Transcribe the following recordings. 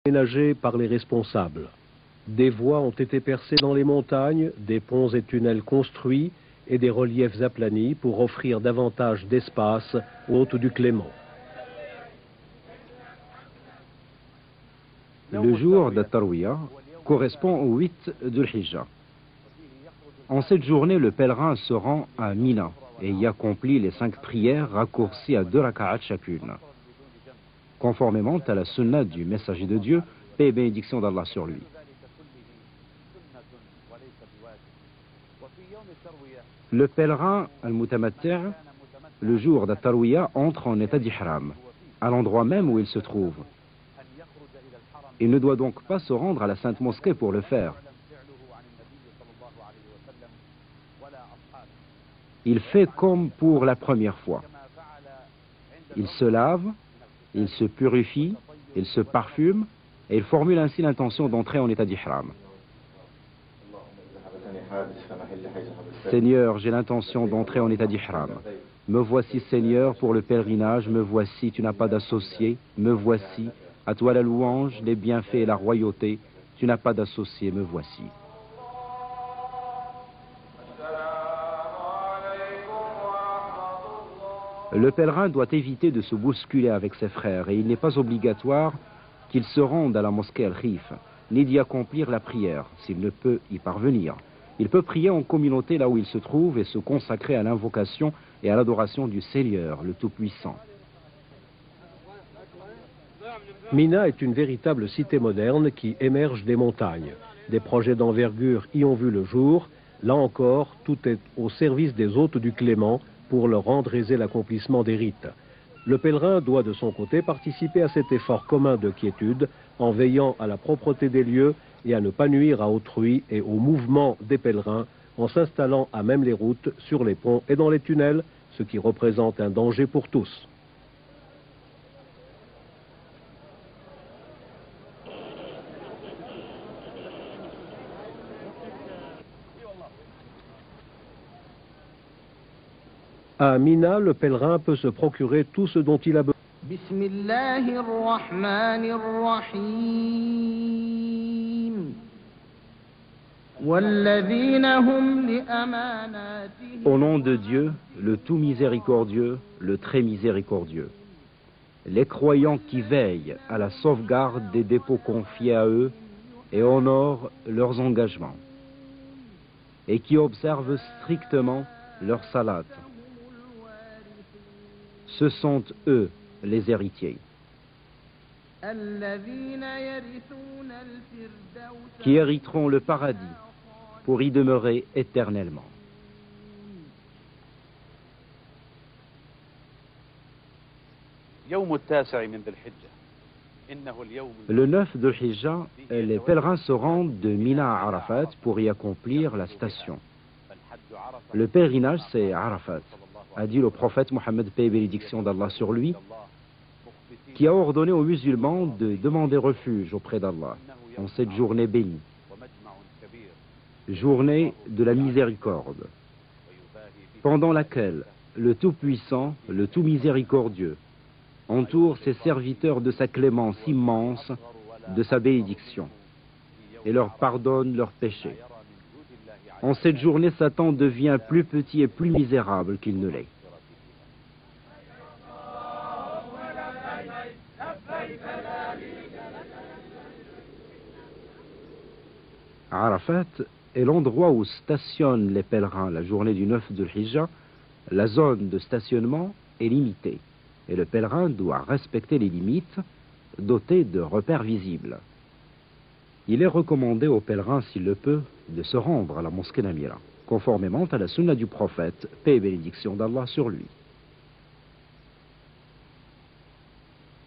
aménagés par les responsables. Des voies ont été percées dans les montagnes, des ponts et tunnels construits et des reliefs aplanis pour offrir davantage d'espace aux hôtes du Clément. Le jour de Tarwiya correspond au 8 d'Ul Hijja. En cette journée, le pèlerin se rend à Mina et y accomplit les 5 prières raccourcies à 2 raka'at chacune. Conformément à la sunna du messager de Dieu, paix et bénédiction d'Allah sur lui. Le pèlerin al-Mutamatti', le jour de Tarwiya, entre en état d'ihram, à l'endroit même où il se trouve. Il ne doit donc pas se rendre à la Sainte Mosquée pour le faire. Il fait comme pour la première fois. Il se lave, il se purifie, il se parfume et il formule ainsi l'intention d'entrer en état d'ihram. Seigneur, j'ai l'intention d'entrer en état d'ihram. Me voici, Seigneur, pour le pèlerinage, me voici, tu n'as pas d'associé, me voici, à toi la louange, les bienfaits et la royauté, tu n'as pas d'associé, me voici. Le pèlerin doit éviter de se bousculer avec ses frères et il n'est pas obligatoire qu'il se rende à la mosquée Al-Khif, ni d'y accomplir la prière, s'il ne peut y parvenir. Il peut prier en communauté là où il se trouve et se consacrer à l'invocation et à l'adoration du Seigneur, le Tout-Puissant. Mina est une véritable cité moderne qui émerge des montagnes. Des projets d'envergure y ont vu le jour. Là encore, tout est au service des hôtes du Clément pour leur rendre aisé l'accomplissement des rites. Le pèlerin doit de son côté participer à cet effort commun de quiétude en veillant à la propreté des lieux et à ne pas nuire à autrui et au mouvement des pèlerins en s'installant à même les routes, sur les ponts et dans les tunnels, ce qui représente un danger pour tous. À Mina, le pèlerin peut se procurer tout ce dont il a besoin. Au nom de Dieu, le tout miséricordieux, le très miséricordieux. Les croyants qui veillent à la sauvegarde des dépôts confiés à eux et honorent leurs engagements, et qui observent strictement leur salat. Ce sont eux les héritiers, qui hériteront le paradis pour y demeurer éternellement. Le 9 de Hijja, les pèlerins se rendent de Mina à Arafat pour y accomplir la station. Le pèlerinage, c'est Arafat, a dit le prophète Mohammed, paix et bénédiction d'Allah sur lui, qui a ordonné aux musulmans de demander refuge auprès d'Allah en cette journée bénie, journée de la miséricorde, pendant laquelle le Tout-Puissant, le Tout-Miséricordieux, entoure ses serviteurs de sa clémence immense, de sa bénédiction, et leur pardonne leurs péchés. En cette journée, Satan devient plus petit et plus misérable qu'il ne l'est. Arafat est l'endroit où stationnent les pèlerins la journée du 9 de Hijja. La zone de stationnement est limitée et le pèlerin doit respecter les limites dotées de repères visibles. Il est recommandé au pèlerin, s'il le peut, de se rendre à la mosquée d'Amira, conformément à la sunna du prophète, paix et bénédiction d'Allah sur lui.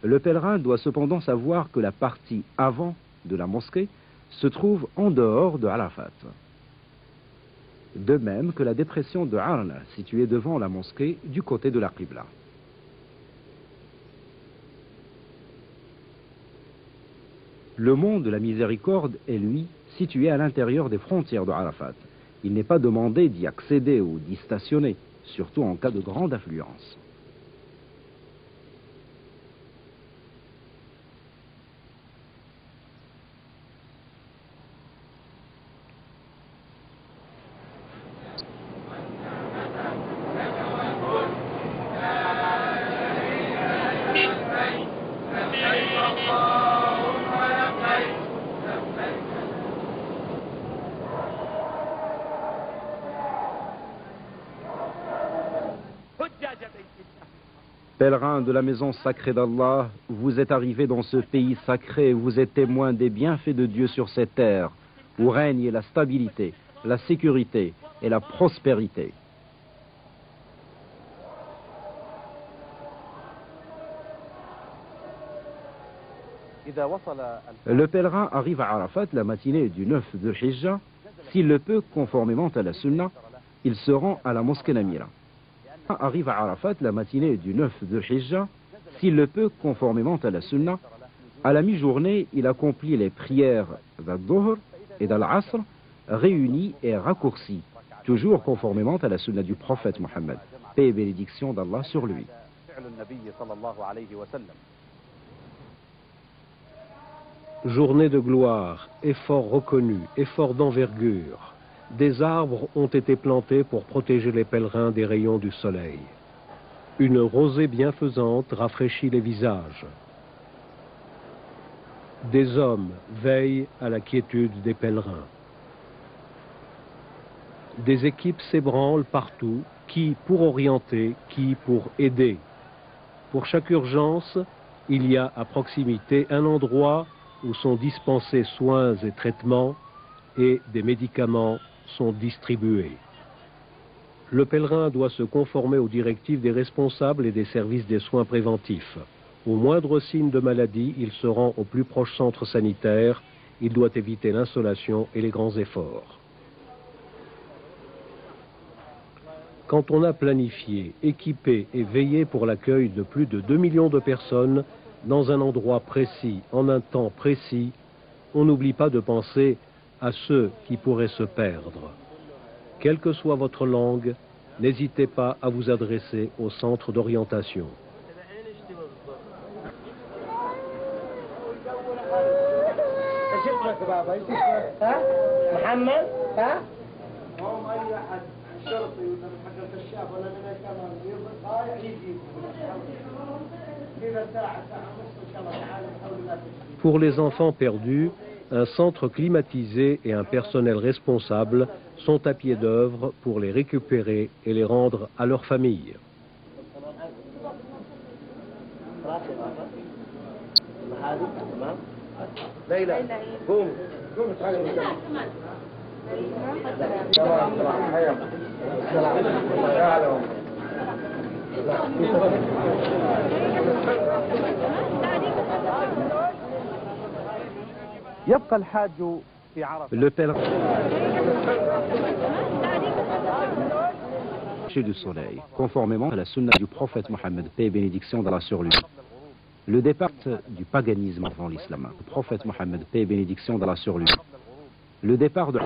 Le pèlerin doit cependant savoir que la partie avant de la mosquée se trouve en dehors de Arafat. De même que la dépression de Arna, située devant la mosquée du côté de la Qibla. Le mont de la Miséricorde est, lui, situé à l'intérieur des frontières de Arafat. Il n'est pas demandé d'y accéder ou d'y stationner, surtout en cas de grande affluence. Pèlerins de la maison sacrée d'Allah, vous êtes arrivés dans ce pays sacré et vous êtes témoins des bienfaits de Dieu sur cette terre, où règne la stabilité, la sécurité et la prospérité. Le pèlerin arrive à Arafat la matinée du 9 de Hijja. S'il le peut, conformément à la sunna, il se rend à la mosquée Namira. Arrive à Arafat la matinée du 9 de Hijja. S'il le peut, conformément à la sunna, à la mi-journée, il accomplit les prières d'Al-Dhuhr et d'Al-Asr, réunies et raccourcies, toujours conformément à la sunna du prophète Mohammed. Paix et bénédiction d'Allah sur lui. Journée de gloire, effort reconnu, effort d'envergure. Des arbres ont été plantés pour protéger les pèlerins des rayons du soleil. Une rosée bienfaisante rafraîchit les visages. Des hommes veillent à la quiétude des pèlerins. Des équipes s'ébranlent partout, qui pour orienter, qui pour aider. Pour chaque urgence, il y a à proximité un endroit où sont dispensés soins et traitements et des médicaments sont distribués. Le pèlerin doit se conformer aux directives des responsables et des services des soins préventifs. Au moindre signe de maladie, il se rend au plus proche centre sanitaire. Il doit éviter l'insolation et les grands efforts. Quand on a planifié, équipé et veillé pour l'accueil de plus de 2 millions de personnes, dans un endroit précis, en un temps précis, on n'oublie pas de penser à ceux qui pourraient se perdre. Quelle que soit votre langue, n'hésitez pas à vous adresser au centre d'orientation. Pour les enfants perdus, un centre climatisé et un personnel responsable sont à pied d'œuvre pour les récupérer et les rendre à leur famille. Le pèlerin du soleil, conformément à la sunna du prophète Mohammed, paix et bénédiction d'Allah sur lui. Le départ du paganisme avant l'islam, le prophète Mohammed, paix et bénédiction d'Allah sur lui. Le départ de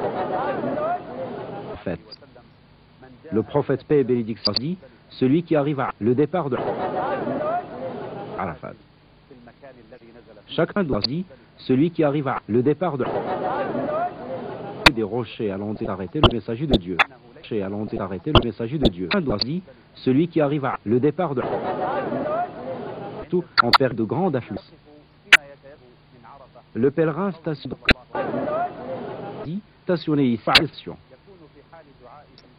le prophète, paix et bénédiction dit, celui qui arrive à le départ de Arafat. Chacun doit dire, celui qui arrive à le départ de des rochers allant arrêter le messager de Dieu. Allant arrêter le messager de Dieu. Chacun doit dire, celui qui arrive à le départ de tout en période de grande affluence. Le pèlerin stationné ici.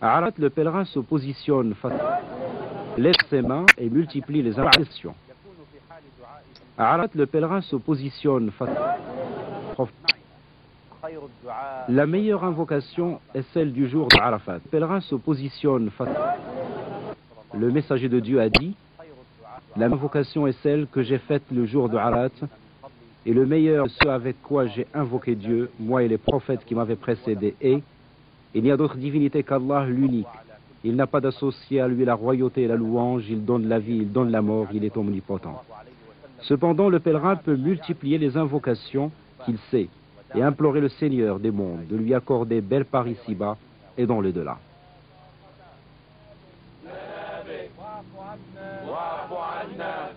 À Arafat, le pèlerin se positionne face, lève ses mains et multiplie les invocations. À Arafat, le pèlerin se positionne face. La meilleure invocation est celle du jour d'Arafat. Le pèlerin se positionne face. Le messager de Dieu a dit, la invocation est celle que j'ai faite le jour de Arafat, et le meilleur ce avec quoi j'ai invoqué Dieu, moi et les prophètes qui m'avaient précédé, et il n'y a d'autre divinité qu'Allah l'unique. Il n'a pas d'associé à lui la royauté et la louange, il donne la vie, il donne la mort, il est omnipotent. Cependant, le pèlerin peut multiplier les invocations qu'il sait et implorer le Seigneur des mondes de lui accorder belle part ici-bas et dans le delà. واعف عنا